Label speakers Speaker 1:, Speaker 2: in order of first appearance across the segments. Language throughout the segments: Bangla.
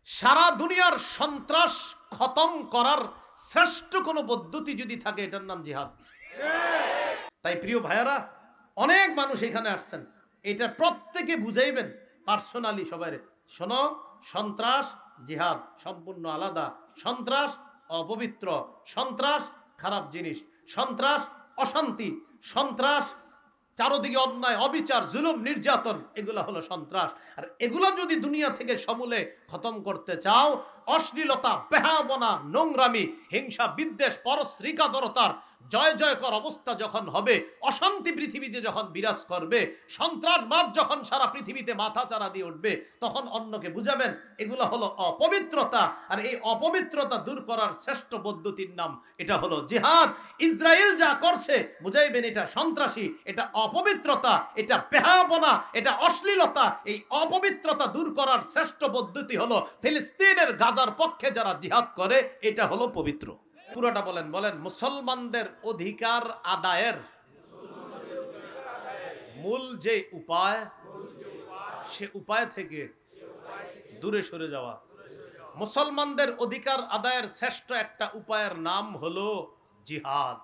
Speaker 1: সারা দুনিয়ার সন্ত্রাস খতম করার শ্রেষ্ঠ কোনো পদ্ধতি যদি থাকে এটার নাম জিহাদ। তাই প্রিয় ভাইয়ারা, অনেক মানুষ এখানে আসছেন, এটা প্রত্যেকে বুঝাইবেন পার্সোনালি সবাই, শোনো, সন্ত্রাস জিহাদ সম্পূর্ণ আলাদা। সন্ত্রাস অপবিত্র, সন্ত্রাস খারাপ জিনিস, সন্ত্রাস অশান্তি, সন্ত্রাস চারদিকে অন্যায়, অবিচার, জুলুম, নির্যাতন, এগুলো হলো সন্ত্রাস। আর এগুলো যদি দুনিয়া থেকে সমূলে খতম করতে চাও, অশ্লীলতা, বেহায়াপনা, নোংরামি, হিংসা, বিদ্বেষ, পরশ্রীকাতরতার জয় জয়কর অবস্থা যখন হবে, অশান্তি পৃথিবীতে যখন বিরাজ করবে, সন্ত্রাসবাদ যখন সারা পৃথিবীতে মাথা চারা দিয়ে উঠবে, তখন অন্যকে বুঝাবেন এগুলো হলো অপবিত্রতা। আর এই অপবিত্রতা দূর করার শ্রেষ্ঠ পদ্ধতির নাম এটা হলো জিহাদ। ইসরায়েল যা করছে বুঝাইবেন এটা সন্ত্রাসী, এটা অপবিত্রতা, এটা বেহায়াপনা, এটা অশ্লীলতা। এই অপবিত্রতা দূর করার শ্রেষ্ঠ পদ্ধতি হলো ফিলিস্তিনের গাজার পক্ষে যারা জিহাদ করে, এটা হলো পবিত্র। পুরোটা বলেন, বলেন। মুসলমানদের অধিকার আদায়ের মূল যে উপায়, সে উপায় থেকে দূরে সরে যাওয়া। মুসলমানদের অধিকার আদায়ের শ্রেষ্ঠ একটা উপায়ের নাম হলো জিহাদ।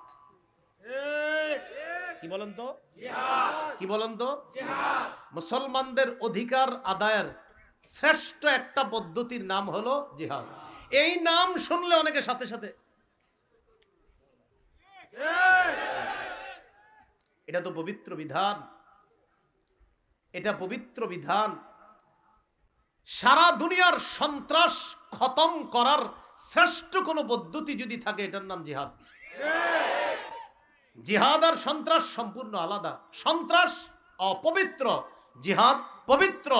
Speaker 1: কি বলেন তো? কি বলেন তো? মুসলমানদের অধিকার আদায়ের শ্রেষ্ঠ একটা পদ্ধতির নাম হলো জিহাদ। এই নাম শুনলে অনেকে সাথে সাথে, এটা তো পবিত্র বিধান, এটা পবিত্র বিধান। সারা দুনিয়ার সন্ত্রাস খতম করার শ্রেষ্ঠ কোনো পদ্ধতি যদি থাকে এটার নাম জিহাদ। জিহাদ আর সন্ত্রাস সম্পূর্ণ আলাদা। সন্ত্রাস অপবিত্র, জিহাদ পবিত্র।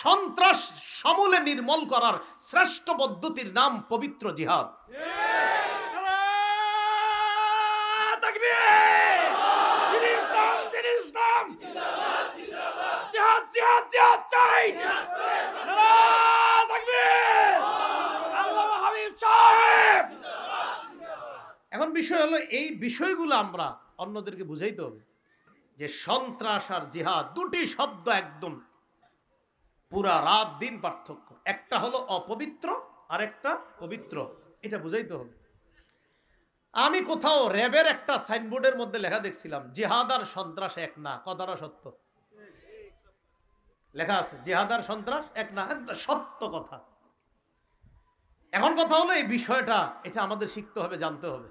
Speaker 1: সন্ত্রাস সমূলে নির্মূল করার শ্রেষ্ঠ পদ্ধতির নাম পবিত্র জিহাদ। এখন বিষয় হলো, এই বিষয়গুলো আমরা অন্যদেরকে বুঝাইতে হবে যে সন্ত্রাস আর জিহাদ দুটি শব্দ একদম পুরা রাত দিন পার্থক্য। একটা হলো অপবিত্র আর একটা পবিত্র, এটা বুঝাইতে হবে। আমি কোথাও র্যাবের একটা সাইনবোর্ডের মধ্যে লেখা দেখছিলাম, জিহাদ আর সন্ত্রাস এক না। কথাটা সত্য লেখা আছে, জিহাদ আর সন্ত্রাস এক না, সত্য কথা। এখন কথা হলো এই বিষয়টা, এটা আমাদের শিখতে হবে, জানতে হবে।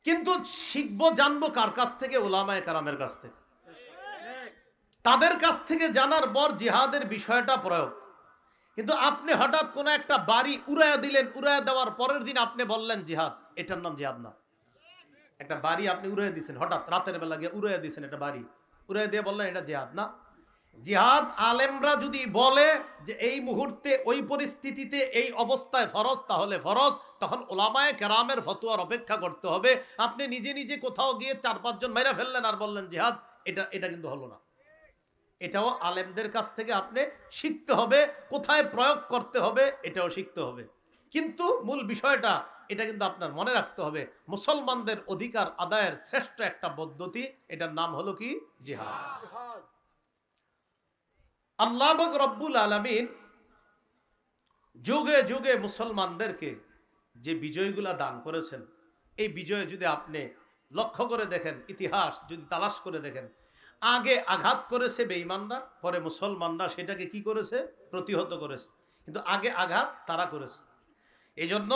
Speaker 1: কিন্তু শিখবো, জানবো কার কাছ থেকে? উলামায়ে কেরামের কাছ থেকে। তাদের কাছ থেকে জানার পর জিহাদের বিষয়টা প্রয়োগ। কিন্তু আপনি হঠাৎ কোন একটা বাড়ি উড়াইয়া দিলেন, উড়াইয়া দেওয়ার পরের দিন আপনি বললেন জিহাদ, এটার নাম জিহাদ না। একটা বাড়ি আপনি উড়াইয়া দিয়েছেন, হঠাৎ রাতের বেলা গিয়ে উড়াইয়া দিয়েছেন একটা বাড়ি, উড়াইয়া দিয়ে বললেন এটা জিহাদ না। জিহাদ আলেমরা যদি বলে যে এই মুহূর্তে ওই পরিস্থিতিতে এই অবস্থায় ফরজ, তাহলে ফরজ। তখন উলামায়ে কেরামের ফতোয়ার অপেক্ষা করতে হবে। আপনি নিজে নিজে কোথাও গিয়ে 4-5 জন মেরে ফেললেন আর বললেন জিহাদ, এটা কিন্তু হলো না। এটাও আলেমদের কাছ থেকে আপনি শিখতে হবে, কোথায় প্রয়োগ করতে হবে এটাও শিখতে হবে। কিন্তু মূল বিষয়টা এটা কিন্তু আপনার মনে রাখতে হবে, মুসলমানদের অধিকার আদায়ের শ্রেষ্ঠ একটা পদ্ধতি, এটার নাম হলো কি? জিহাদ। আল্লাহ পাক রব্বুল আলামিন যুগে যুগে মুসলমানদেরকে যে বিজয়গুলা দান করেছেন, এই বিজয় যদি আপনি লক্ষ্য করে দেখেন, ইতিহাস যদি তালাশ করে দেখেন, আগে আঘাত করেছে বেঈমানরা, পরে মুসলমানরা সেটাকে কি করেছে? প্রতিহত করেছে। কিন্তু আগে আঘাত তারা করেছে। এই জন্য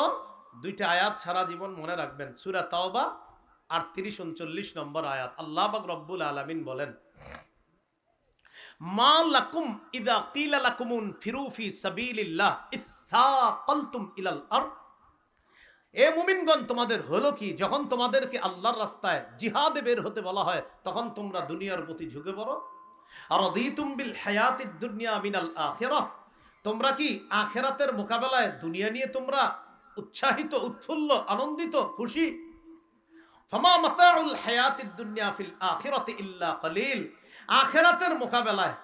Speaker 1: দুইটা আয়াত সারা জীবন মনে রাখবেন। সূরা তাওবা 38-39 নম্বর আয়াত, আল্লাহ পাক রব্বুল আলামিন বলেন, মা লাকুম ইযা কিলা লাকুমুন ফিরু ফি সাবিলিল্লাহ ইসসাকালতুম ইলাল আরদ। এ মুমিনগণ, তোমাদের হলো কি, যখন তোমাদেরকে আল্লাহর রাস্তায় জিহাদে বের হতে বলা হয়, তখন তোমরা দুনিয়ার প্রতি ঝুঁকে পড়ো। আরাদিতুম বিল হায়াতিদ দুনিয়া মিনাল আখিরাহ, তোমরা কি আখিরাতের মোকাবেলায় দুনিয়া নিয়ে তোমরা উৎসাহিত, উৎফুল্ল, আনন্দিত, খুশি? ফামা মাতাউল হায়াতিদ দুনিয়া ফিল আখিরাতি ইল্লা কলিল, আখিরাতের মোকাবেলায়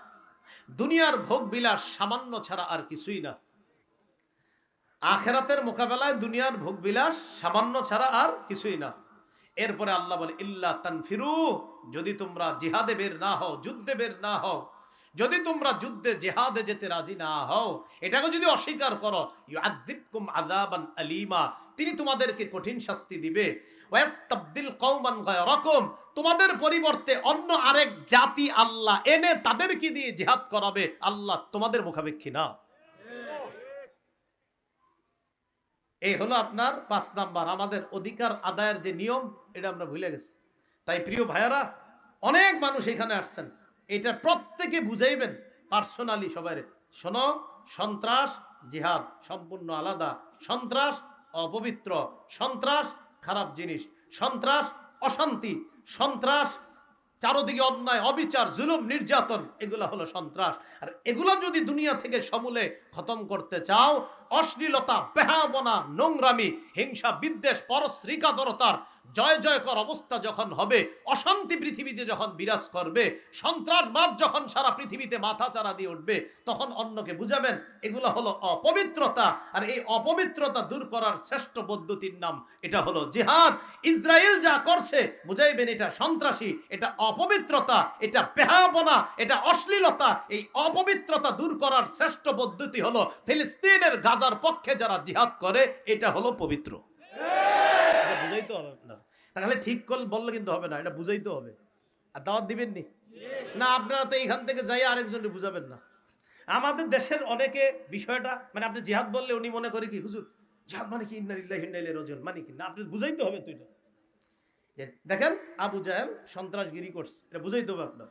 Speaker 1: দুনিয়ার ভোগ বিলাস সামান্য ছাড়া আর কিছুই না। আখিরাতের মোকাবেলায় দুনিয়ার ভোগ বিলাস সামান্য ছাড়া আর কিছুই না। এরপরে আল্লাহ বলে, ইল্লা তানফিরু, যদি তোমরা জিহাদে বের না হও, যুদ্ধে বের না হও, যদি তোমরা যুদ্ধে জিহাদে যেতে রাজি না হও, এটাকে যদি অস্বীকার করো, ইউআযিবকুম আযাবান আলীমা, তিনি তোমাদেরকে কঠিন শাস্তি দিবে। ওয়াস্তাবদিল কওমান গায়রাকুম, তোমাদের পরিবর্তে অন্য আরেক জাতি আল্লাহ এনে তাদেরকে দিয়ে জিহাদ করাবে। আল্লাহ তোমাদের মুখাপেক্ষী না। এই হলো আপনার 5 নাম্বার, আমাদের অধিকার আদায়ের যে নিয়ম, এটা আমরা ভুলে গেছি। তাই প্রিয় ভাইয়ারা, অনেক মানুষ এখানে আসছেন, এটা প্রত্যেকে বুঝাইবেন পার্সোনালি সবাই। শোনো, সন্ত্রাস জিহাদ সম্পূর্ণ আলাদা। সন্ত্রাস অপবিত্র, সন্ত্রাস খারাপ জিনিস, সন্ত্রাস অশান্তি, সন্ত্রাস চারদিকে অন্যায়, অবিচার, জুলুম, নির্যাতন, এগুলা হলো সন্ত্রাস। আর এগুলা যদি দুনিয়া থেকে সমূলে খতম করতে চাও, অশ্লীলতা, বেহায়াপনা, নোংরামি, হিংসা, বিদ্বেষ, পরশ্রীকাতরতার জয় জয়কর অবস্থা যখন হবে, অশান্তি পৃথিবীতে যখন বিরাজ করবে, সন্ত্রাসবাদ যখন সারা পৃথিবীতে মাথা চারা দিয়ে উঠবে, তখন অন্যকে বুঝাবেন এগুলো হলো অপবিত্রতা। আর এই অপবিত্রতা দূর করার শ্রেষ্ঠ পদ্ধতির নাম, এটা হলো জিহাদ। ইসরায়েল যা করছে বুঝাইবেন এটা সন্ত্রাসী, এটা অপবিত্রতা, এটা বেহায়াপনা, এটা অশ্লীলতা। এই অপবিত্রতা দূর করার শ্রেষ্ঠ পদ্ধতি হলো ফিলিস্তিনের গাজার পক্ষে যারা জিহাদ করে, এটা হলো পবিত্র। বুঝাইতে হবে আপনার, তাহলে ঠিক কল বললে কিন্তু হবে না, এটা বুঝাইতে হবে। আর দাওয়াত দিবেন নি না, আপনারা তো এইখান থেকে যাই আরেকজনকে বুঝাবেন না। আমাদের দেশের অনেকে বিষয়টা মানে আপনি জিহাদ বললে উনি মনে করে কি, হুজুর জিহাদ মানে কি, ইন্না লিল্লাহি ওয়া ইন্না ইলাইহি রাজিউন মানে কি, না আপনি বুঝাইতে হবে। তো এটা দেখেন, আবু জাহেল সন্ত্রাসগিরি করছে, এটা বুঝাইতে হবে আপনার।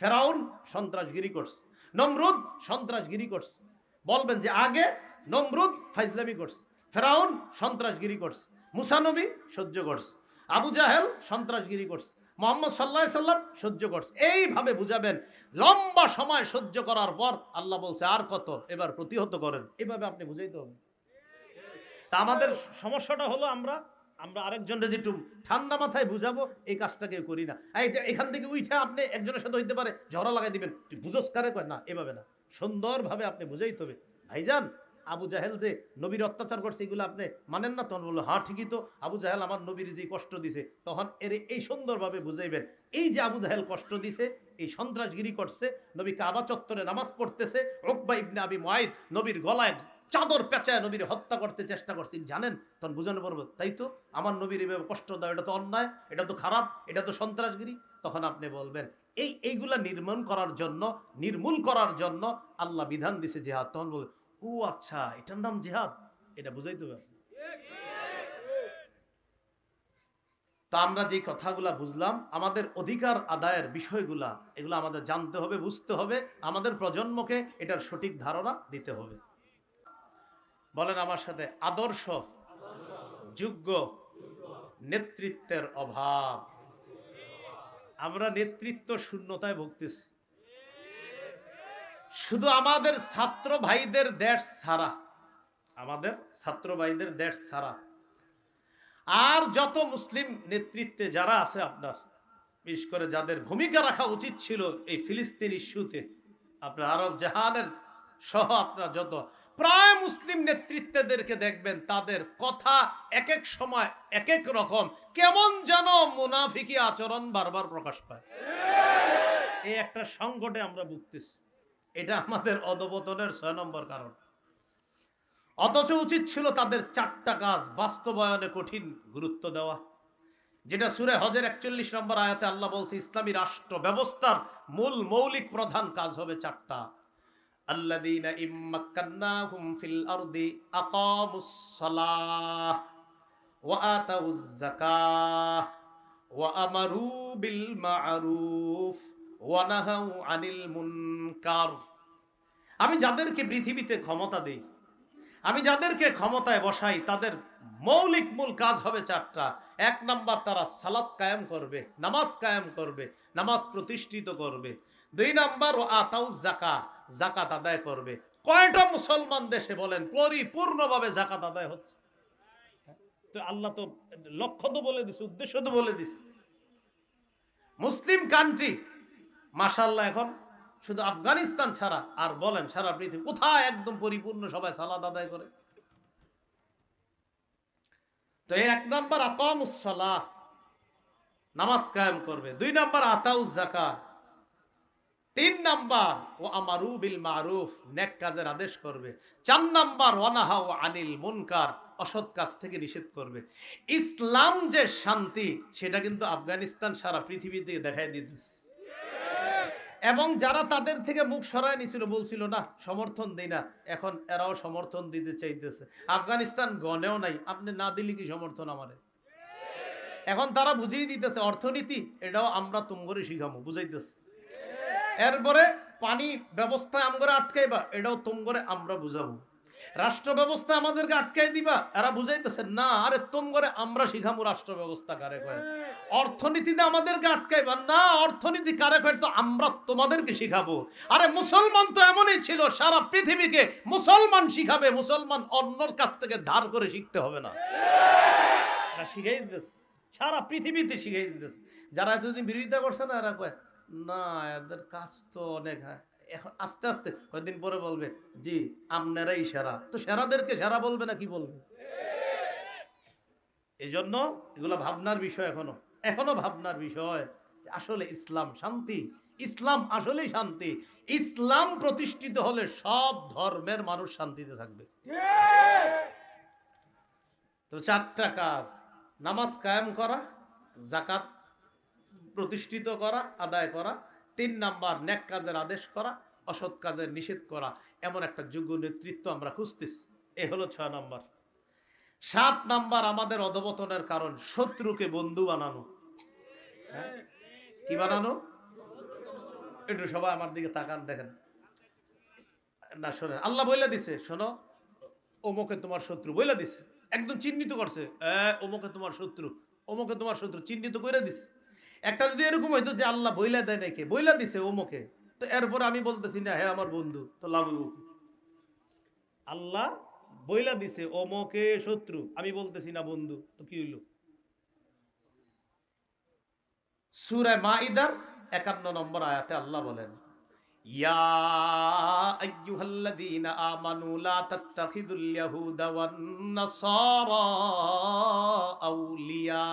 Speaker 1: ফেরাউন সন্ত্রাসগিরি করছে, নমরুদ সন্ত্রাসগিরি করছে, বলবেন যে আগে নমরুদ ফাইজলামি করছে, ফেরাউন সন্ত্রাসগিরি করছে, মুসা নবী সহ্য করছে, আবু জাহেল সন্ত্রাসগিরি করছে, মুহাম্মদ সাল্লাল্লাহু আলাইহি সাল্লাম সহ্য করছে। এইভাবে বুঝাবেন। লম্বা সময় সহ্য করার পর আল্লাহ বলছে আর কত, এবার প্রতিহত করেন। এভাবে আপনি বুঝাইতে হবে। তা আমাদের সমস্যাটা হলো আমরা আরেকজনকে যে একটু ঠান্ডা মাথায় বুঝাবো, এই কাজটা কেউ করি না। এখান থেকে উঠে আপনি একজনের সাথে হইতে পারে ঝগড়া লাগাই দিবেন, তুই বুঝোস কারে কয় না, এভাবে না, সুন্দরভাবে আপনি বুঝাইতে হবে। ভাইজান, আবু জাহেল যে নবীর অত্যাচার করছে এগুলো আপনি মানেন না? তখন বললো হ্যাঁ ঠিকই তো, আবু জাহেল আমার নবীর যে কষ্ট দিছে। তখন এর এই সুন্দরভাবে বুঝাইবেন, এই যে আবু জাহেল কষ্ট দিছে, এই সন্ত্রাসগিরি করছে, নবী কাবা চত্বরে নামাজ পড়তেছে, উকবা ইবনে আবি মুআইদ নবীর গলায় চাদর পেঁচায় নবীর হত্যা করতে চেষ্টা করছে, জানেন? তখন বুঝানো পড়বো, তাই তো আমার নবীর এভাবে কষ্ট দাও, এটা তো অন্যায়, এটা তো খারাপ, এটা তো সন্ত্রাসগিরি। তখন আপনি বলবেন এইগুলা নির্মূল করার জন্য আল্লাহ বিধান দিছে জিহাদ। তখন বলবে ও আচ্ছা, এটার নাম জিহাদ, এটা বুঝাইতে হবে। তা আমরা যে কথাগুলা বুঝলাম, আমাদের অধিকার আদায়ের বিষয়গুলা, এগুলো আমাদের জানতে হবে, বুঝতে হবে, আমাদের প্রজন্মকে এটার সঠিক ধারণা দিতে হবে। বলেন আমার সাথে, আদর্শ যোগ্য নেতৃত্বের অভাব। আমরা নেতৃত্ব শূন্যতায় ভুগতেছি। শুধু আমাদের ছাত্র ভাইদের দেশ ছাড়া, আমাদের ছাত্র ভাইদের দেশ ছাড়া আর যত মুসলিম নেতৃত্বে যারা আছে আপনার, বিশেষ করে যাদের ভূমিকা রাখা উচিত ছিল এই ফিলিস্তিন ইস্যুতে, আপনার আরব জাহানের সহ আপনার যত প্রায় মুসলিম নেতৃত্বদেরকে দেখবেন, তাদের কথা এক এক সময় এক এক রকম, কেমন যেন মুনাফিকি আচরণ বারবার প্রকাশ পায়। এই একটা সংকটে আমরা ভুগতেছি। এটা আমাদের অধপতনের 6 নম্বর কারণ। অথচ উচিত ছিল তাদের 4টা কাজ বাস্তবায়নে কঠিন গুরুত্ব দেওয়া, যেটা সূরা হজের 41 নম্বর আয়াতে আল্লাহ বলছে ইসলামী রাষ্ট্র ব্যবস্থার মূল মৌলিক প্রধান কাজ হবে 4টা। আল্লাযীনা ইম্মাক্কান্নাহুম ফিল আরদি আকামুস সালাহ ওয়া আতাউয যাকাহ ওয়া আমারু বিল মা'রুফ ওয়া নাহাউ আনিল মুনকার। আমি যাদেরকে পৃথিবীতে ক্ষমতা দেই, আমি যাদেরকে ক্ষমতায় বসাই, তাদের মৌলিক মূল কাজ হবে 4টা। 1 নাম্বার, তারা সালাত কায়েম করবে, নামাজ কায়েম করবে, নামাজ প্রতিষ্ঠিত করবে। 2 নাম্বার, ও আতাউজ যাকাত, যাকাত আদায় করবে। কয়টা মুসলমান দেশে বলেন পরিপূর্ণভাবে যাকাত আদায় হচ্ছে? তো আল্লাহ তো লক্ষ্য তো বলে দিছে, উদ্দেশ্য তো বলে দিছে। মুসলিম কান্ট্রি মাশাআল্লাহ এখন শুধু আফগানিস্তান ছাড়া আর বলেন সারা পৃথিবী কোথায় একদম পরিপূর্ণ সবাই সালাত আদায় করে? তো 1 নাম্বার আকামুস সালাহ, নামাজ কায়েম করবে। 2 নাম্বার আতাউজ যাকাত, 3 নাম্বার ও আমারু বিল মারুফ, নেক কাজের আদেশ করবে। 4 নাম্বার ওয়া নাহাউ আনিল মুনকার, অসৎ কাজ থেকে নিষেধ করবে। ইসলাম যে শান্তি সেটা কিন্তু আফগানিস্তান সারা পৃথিবীতে দেখাই দিতেছে। এবং যারা তাদের থেকে মুখ সরায় নিছিল, বলছিল না সমর্থন দেই না, এখন এরাও সমর্থন দিতে চাইতেছে। আফগানিস্তান গনেও নাই, আপনি না দিলে কি সমর্থন আমারে? এখন তারা বুঝিয়ে দিতেছে অর্থনীতি এটাও আমরা তুমগরে শিখামো, বুঝাইতেছে। এরপরে পানি ব্যবস্থা আমগরে আটকাইবা, এটাও তুমগরে আমরা বুঝাবো। রাষ্ট্র ব্যবস্থা আমাদেরকে আটকাই দিবা, এরা বুঝাইতেছে না, আরে তুমগরে আমরা শিখামো রাষ্ট্র ব্যবস্থা কারে কয়। অর্থনীতিতে আমাদেরকে আটকাইবা না, অর্থনীতি কারে কয় তো আমরা তোমাদেরকে শিখাবো। আরে মুসলমান তো এমনই ছিল, সারা পৃথিবীকে মুসলমান শিখাবে, মুসলমান অন্যর কাছ থেকে ধার করে শিখতে হবে না, শিখাই দিতেছে, সারা পৃথিবীতে শিখাই দিতেছে। যারা এতদিন বিরোধিতা করছে না, এরা কয় না এদের কাজ তো অনেক, এখন আস্তে আস্তে কয়েকদিন পরে বলবে জি আপনারাই সেরা, তো সেরাদেরকে সেরা বলবে না কি বলবে? এই জন্য এগুলো ভাবনার বিষয়, এখনো ভাবনার বিষয়। আসলে ইসলাম শান্তি, ইসলাম আসলেই শান্তি। ইসলাম প্রতিষ্ঠিত হলে সব ধর্মের মানুষ শান্তিতে থাকবে। তো 4টা কাজ: নামাজ কায়েম করা, যাকাত প্রতিষ্ঠিত করা, আদায় করা। 3 নাম্বার নেক কাজের আদেশ করা, অসৎ কাজের নিষেধ করা। এমন একটা যোগ্য নেতৃত্ব আমরা খুঁজতেছি। এ হলো 6 নাম্বার। 7 নাম্বার আমাদের অধপতনের কারণ, শত্রুকে বন্ধু বানানো। হ্যাঁ, কি বানানো? একটু সবাই আমার দিকে তাকান, দেখেন না, শোনেন, আল্লাহ বইলা দিছে, শোনো ওমকে তোমার শত্রু বইলা দিছে, একদম চিহ্নিত করছে, ওমকে তোমার শত্রু, ওমকে তোমার শত্রু চিহ্নিত করে দিছে। একটা যদি এরকম হইতো যে আল্লাহ বইলা দেয় নাকি, বইলা দিছে ওমকে, তো এরপর আমি বলতেছি না হ্যাঁ আমার বন্ধু, তো লাভ হইব কি? আল্লাহ বইলা দিছে ওমকে শত্রু, আমি বলতেছি না বন্ধু, তো কি হইল? সূরা মাইদার 51 নম্বর আয়াতে আল্লাহ বলেন, ইয়া আইয়ুহাল্লাযীনা আমানু লা তাত্তাখিযুল ইয়াহুদা ওয়ান নাসারা আউলিয়া।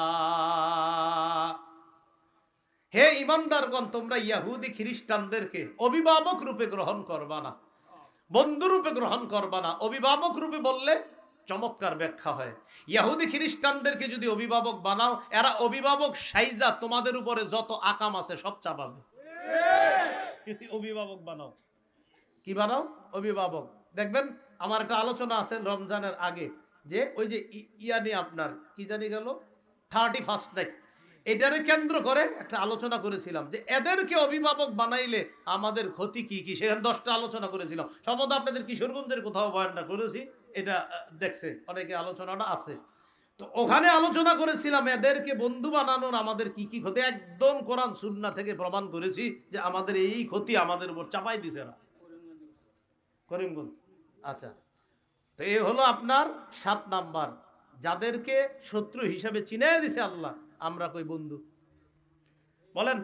Speaker 1: হে ঈমানদারগণ, তোমরা ইহুদি খ্রিস্টানদেরকে অভিভাবক রূপে গ্রহণ করবা না, বন্ধু রূপে গ্রহণ করবা না। অভিভাবক রূপে বললে চমৎকার ব্যাখ্যা হয়। ইহুদি খ্রিস্টানদেরকে যদি অভিভাবক বানাও, এরা অভিভাবক সাইজা তোমাদের উপরে যত আকাম আছে সব চাপাবে। অভিভাবক বানাও, কি বানাও? অভিভাবক। দেখবেন আমার একটা আলোচনা আছে রমজানের আগে, যে ওই যে ইয়ানি আপনার কি জানি গেল 31st নাইট, এটারে কেন্দ্র করে একটা আলোচনা করেছিলাম যে এদেরকে অভিভাবক বানাইলে আমাদের ক্ষতি কি কি, সেখানে 10টা আলোচনা করেছিলাম। সম্ভবত আপনাদের কিশোরগঞ্জের কোথাও বয়ানটা করেছি, এটা দেখছে অনেকে, আলোচনাটা আছে। তো ওখানে আলোচনা করেছিলাম এদেরকে বন্ধু বানানোর আমাদের কি কি ক্ষতি, একদম কোরআন সুন্নাহ থেকে প্রমাণ করেছি যে আমাদের এই ক্ষতি আমাদের উপর চাপাই দিছে না। করিমগঞ্জ, আচ্ছা। তো এই হলো আপনার 7 নাম্বার, যাদেরকে শত্রু হিসাবে চিনাই দিছে আল্লাহ, আমরা কই বন্ধু। বলেন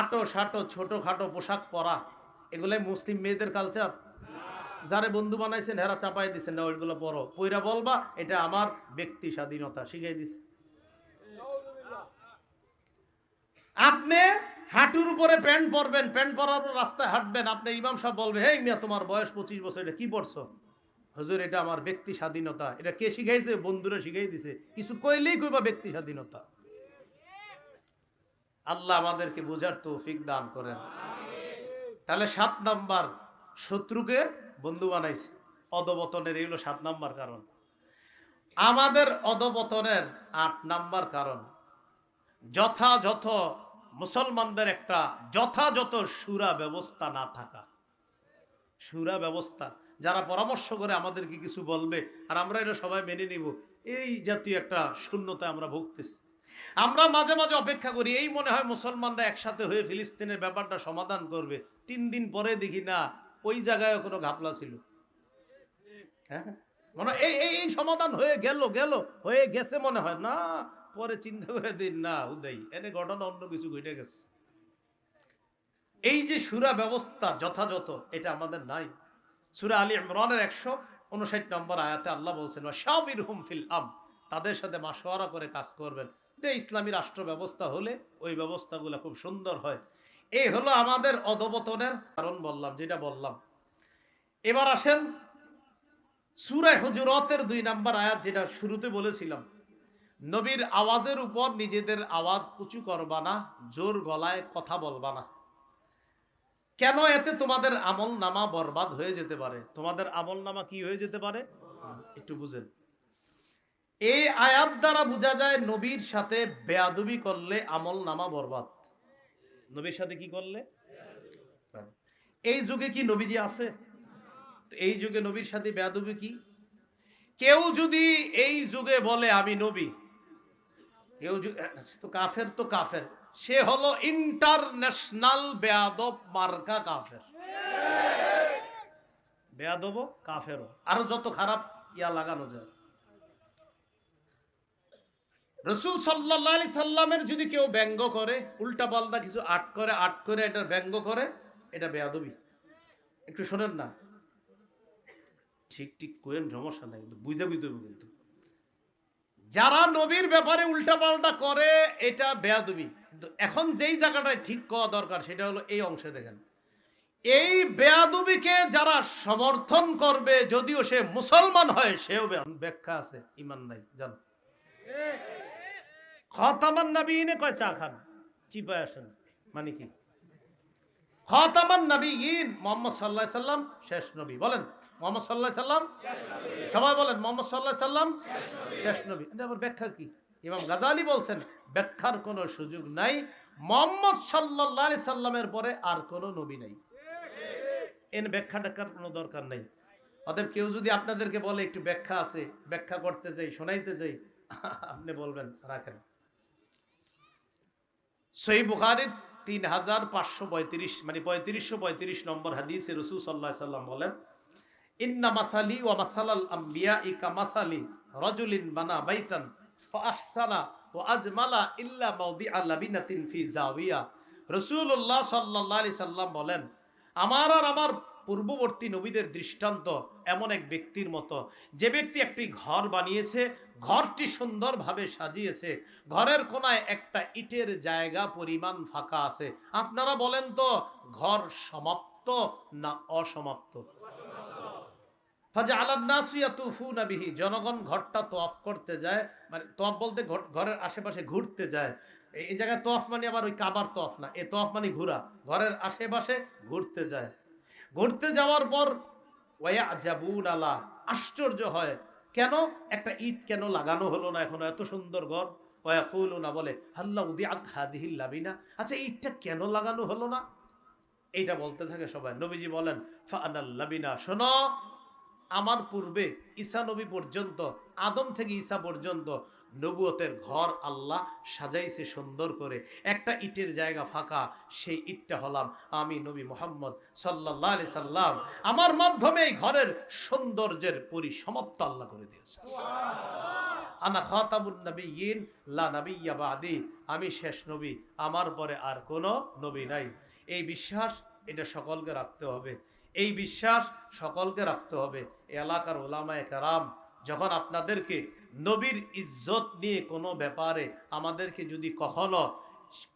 Speaker 1: আটো সাটো ছোটখাটো পোশাক পরা, এগুলাই মুসলিম মেয়েদের কালচার? যারে বন্ধু বানাইছেন হেরা চাপাই দিচ্ছেন না, ওইগুলো পরো, পইরা বলবা এটা আমার ব্যক্তি স্বাধীনতা, শিখাই দিছে। আপনি হাঁটুর উপরে প্যান্ট পরবেন, প্যান্ট পরার পর রাস্তায় হাঁটবেন, আপনি ইমাম সাহেব বলবে হে মিয়া তোমার বয়স 25 বছর, এটা কি পড়ছো? হুজুর এটা আমার ব্যক্তি স্বাধীনতা। এটা কে শিখাইছে? বন্ধুরা শিখাই দিছে। কিছু কইলেই কইবা ব্যক্তি স্বাধীনতা। আল্লাহ আমাদেরকে বোঝার তৌফিক দান করেন। তাহলে 7 নাম্বার, শত্রুকে বন্ধু বানাইছে, অধপতনের এগুলো 7 নাম্বার কারণ। আমাদের অধপতনের 8 নাম্বার কারণ, যথাযথ মুসলমানদের একটা যথাযথ সুরা ব্যবস্থা না থাকা। সুরা ব্যবস্থা, যারা পরামর্শ করে আমাদেরকে কিছু বলবে আর আমরা এটা সবাই মেনে নিব, এই জাতীয় একটা শূন্যতা আমরা ভুগতেছি। আমরা মাঝে মাঝে অপেক্ষা করি, এই মনে হয় মুসলমানরা একসাথে হয়ে ফিলিস্তিনের ব্যাপারটা সমাধান করবে, 3 দিন পরে দেখি না ওই জায়গায় কোনো ঘাপলা ছিল। হ্যাঁ, মনে এই সমাধান হয়ে হয়ে গেছে মনে হয় না, পরে চিন্তা করে দিন না উদয় এনে ঘটনা অন্য কিছু ঘটে গেছে। এই যে সূরা ব্যবস্থা যথাযথ, এটা আমাদের নাই। সূরা আলী ইমরানের 159 নম্বর আয়াতে আল্লাহ বলছেন ওয়াশাবিরহুম ফিল আম, তাদের সাথে মাশওয়ারা করে কাজ করবেন। এটা ইসলামী রাষ্ট্র ব্যবস্থা হলে ওই ব্যবস্থাগুলো খুব সুন্দর হয়। এই হলো আমাদের অধপতনের কারণ বললাম, যেটা বললাম। এবার আসেন সূরা হুজুরাতের 2 নম্বর আয়াত, যেটা শুরুতে বলেছিলাম, নবীর আওয়াজের উপর নিজেদের আওয়াজ উঁচু করবা না, জোর গলায় কথা বলবা না। কেন? এতে তোমাদের আমল নামা বরবাদ হয়ে যেতে পারে। তোমাদের আমল নামা কি হয়ে যেতে পারে একটু বুঝেন। এই আয়াত দ্বারা বোঝা যায় নবীর সাথে বেয়াদবি করলে আমল নামা বরবাদ। নবীর সাথে কি করলে? এই যুগে কি নবীজি আছে? এই যুগে নবীর সাথে বেয়াদবি কি? কেউ যদি এই যুগে বলে আমি নবী, কেউ তো কাফের, তো কাফের, সে হলো ইন্টারন্যাশনাল বেয়াদব মার্কা কাফের। বেয়াদব কাফেরও, আরো যত খারাপ ইয়া লাগানো যায়। রাসূল সাল্লাল্লাহু আলাইহি সাল্লামের যদি কেউ ব্যঙ্গ করে, উল্টা পাল্টা কিছু আট করে এটা ব্যঙ্গ করে, এটা বেয়াদবি। একটু শোনেন না, ঠিক ঠিক কোয়েন, সমস্যা নাই, কিন্তু বুঝা বুঝতে হবে। কিন্তু যারা নবীর ব্যাপারে উল্টা পাল্টা করে এটা বেয়াদবি। কিন্তু এখন যেই জায়গাটায় ঠিক করা দরকার সেটা হলো এই অংশে দেখেন, এই বেয়াদবিকে যারা সমর্থন করবে, যদিও সে মুসলমান হয়, সেও ব্যাখ্যা আছে, ইমান নাই। জানো খাতামান নবীনে কয় চা খান, চিপায় আসেন, মানে কি? খাতামান নবীন মুহাম্মদ সাল্লাল্লাহু আলাইহি সাল্লাম শেষ নবী। বলেন মুহাম্মদ সাল্লাল্লাহু আলাইহি সাল্লাম, সবাই বলেন মুহাম্মদ সাল্লাল্লাহু আলাইহি সাল্লাম শেষ নবী। এটা আবার ব্যাখ্যা কি? ইমাম গাজালি বলছেন ব্যাখ্যার কোনো সুযোগ নাই, মুহাম্মদ সাল্লাল্লাহু আলাইহি সাল্লামের পরে আর কোনো নবী নাই। এর ব্যাখ্যা টাকার কোনো দরকার নাই। অতএব কেউ যদি আপনাদেরকে বলে একটু ব্যাখ্যা আছে, ব্যাখ্যা করতে যাই, শোনাইতে যাই, আপনি বলবেন রাখেন। সহিহ বুখারীর 3535 মানে 3535 নম্বর হাদিসে রাসূল সাল্লাল্লাহু আলাইহি সাল্লাম বলেন, ইন্না মাসালি ওয়া মাসালাল আমবিয়াই কামাসালি রাজুলিন বানা বাইতান ফাআহসানা ওয়া আজমালা ইল্লা মাওদিআ লাবিনাতিন ফি জাওিয়া। রাসূলুল্লাহ সাল্লাল্লাহু আলাইহি সাল্লাম বলেন, আমার আর আমার পূর্ববর্তী নবীদের দৃষ্টান্ত এমন এক ব্যক্তির মতো, যে ব্যক্তি একটি ঘর বানিয়েছে, ঘরটি সুন্দরভাবে সাজিয়েছে, ঘরের কোনায় একটা ইটের জায়গা পরিমাণ ফাঁকা আছে। আপনারা বলেন তো, ঘর সমাপ্ত না অসমাপ্ত? জনগণ ঘরটা তোয়াফ করতে যায়, মানে তোয়াফ বলতে ঘরের আশেপাশে ঘুরতে যায়। এই জায়গায় তোয়াফ মানে আবার ওই কাবার তোয়াফ না, এই তোয়াফ মানে ঘোরা, ঘরের আশেপাশে ঘুরতে যায়। ঘুরতে যাওয়ার পর ওয়ায়াজাবুন আলা, আশ্চর্য হয়, কেন একটা ইট কেন লাগানো হলো না এখনো, এত সুন্দর ঘর। ওয়ায়াকুলুনা, বলে হাল্লা উদিআত হাদিহিল লাবিনা, আচ্ছা ইটটা কেন লাগানো হলো না? এইটা বলতে থাকে সবাই। নবীজি বলেন ফাআনাল লাবিনা, শোনো, আমার পূর্বে ঈসা নবী পর্যন্ত, আদম থেকে ঈসা পর্যন্ত নবুয়তের ঘর আল্লাহ সাজাইছে সুন্দর করে, একটা ইটের জায়গা ফাঁকা, সেই ইটটা হলাম আমি নবী মুহাম্মদ সাল্লাল্লাহু আলাইহি সাল্লাম। আমার মাধ্যমে এই ঘরের সৌন্দর্যের পরিসমাপ্ত আল্লাহ করে দিয়েছে। আনা খাতামুন নবিয়্যিন লা নাবিয়্যা বাদি, আমি শেষ নবী, আমার পরে আর কোনো নবী নাই। এই বিশ্বাস, এটা সকলকে রাখতে হবে। এই বিশ্বাস সকলকে রাখতে হবে। এলাকার ওলামায়ে কেরাম যখন আপনাদেরকে নবীর ইজ্জত নিয়ে কোনো ব্যাপারে আমাদেরকে যদি কখনো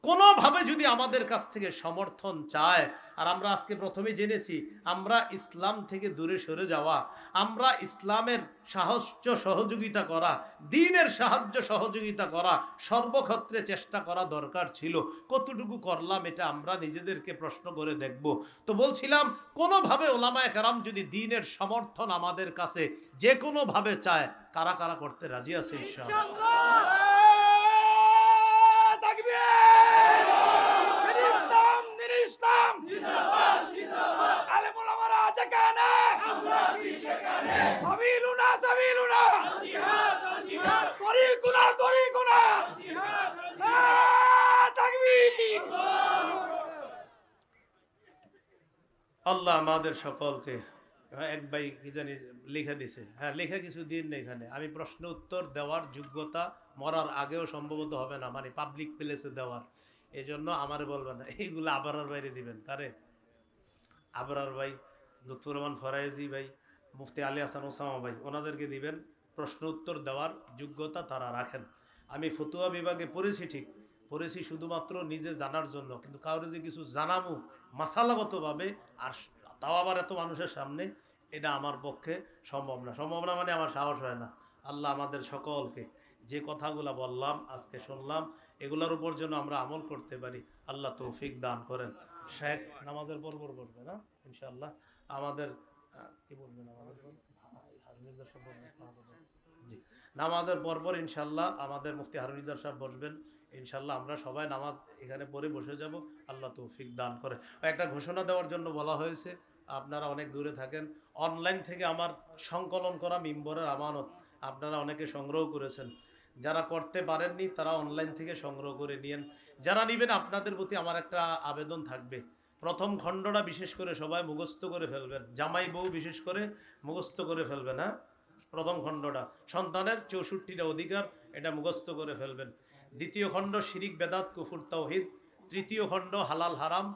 Speaker 1: কোনোভাবে যদি আমাদের কাছ থেকে সমর্থন চায়, আর আমরা আজকে প্রথমে জেনেছি, আমরা ইসলাম থেকে দূরে সরে যাওয়া, আমরা ইসলামের সাহায্য সহযোগিতা করা, দ্বীনের সাহায্য সহযোগিতা করা, সর্বক্ষেত্রে চেষ্টা করা দরকার ছিল। কতটুকু করলাম এটা আমরা নিজেদেরকে প্রশ্ন করে দেখব। তো বলছিলাম, কোনোভাবে ওলামায়ে কেরাম যদি দ্বীনের সমর্থন আমাদের কাছে যে কোনোভাবে চায়, কারা কারা করতে রাজি আছে ইনশাআল্লাহ? আল্লাহ আমাদের সকলকে, এক ভাই কি জানি লিখে দিছে, হ্যাঁ লেখা কিছু দিন না, এখানে আমি প্রশ্ন উত্তর দেওয়ার যোগ্যতা মরার আগেও সম্ভবত হবে না, মানে পাবলিক প্লেসে দেওয়ার। এই জন্য আমারে বলবেন না, এইগুলো আবরার বাইরে দিবেন। তারে আবরার ভাই, লুৎফুর রহমান ফরাইজি ভাই, মুফতি আলী হাসান ওসামা ভাই, ওনাদেরকে দিবেন। প্রশ্ন উত্তর দেওয়ার যোগ্যতা তারা রাখেন। আমি ফতুয়া বিভাগে পড়েছি ঠিক, পড়েছি শুধুমাত্র নিজে জানার জন্য, কিন্তু কাউরে যে কিছু জানাবো মাসালাগতভাবে, আর তাও আবার এত মানুষের সামনে, এটা আমার পক্ষে সম্ভব না। সম্ভব না মানে আমার সাহস হয় না। আল্লাহ আমাদের সকলকে যে কথাগুলো বললাম, আজকে শুনলাম, এগুলোর উপর যেন আমরা আমল করতে পারি, আল্লাহ তৌফিক দান করেন। শেখ নামাজের পর বলবে না ইনশাআল্লাহ, আমাদের কি বলবেন আমাদের জি, নামাজের পরপর ইনশাআল্লাহ আমাদের মুফতি হারুন ইজার সাহেব বসবেন। ইনশাআল্লাহ আমরা সবাই নামাজ এখানে পড়ে বসে যাব, আল্লাহ তৌফিক দান করে। একটা ঘোষণা দেওয়ার জন্য বলা হয়েছে, আপনারা অনেক দূরে থাকেন, অনলাইন থেকে আমার সংকলন করা মিম্বরের আমানত আপনারা অনেকে সংগ্রহ করেছেন। যারা করতে পারেননি তারা অনলাইন থেকে সংগ্রহ করে নিয়েন। যারা নেবেন আপনাদের প্রতি আমার একটা আবেদন থাকবে, প্রথম খণ্ডটা বিশেষ করে সবাই মুখস্থ করে ফেলবেন, জামাই বউ বিশেষ করে মুখস্থ করে ফেলবেন। হ্যাঁ, প্রথম খণ্ডটা সন্তানের 64টা অধিকার, এটা মুখস্থ করে ফেলবেন। দ্বিতীয় খণ্ড শিরিক বেদাত কুফুর তাওহীদ। তৃতীয় খণ্ড হালাল হারাম।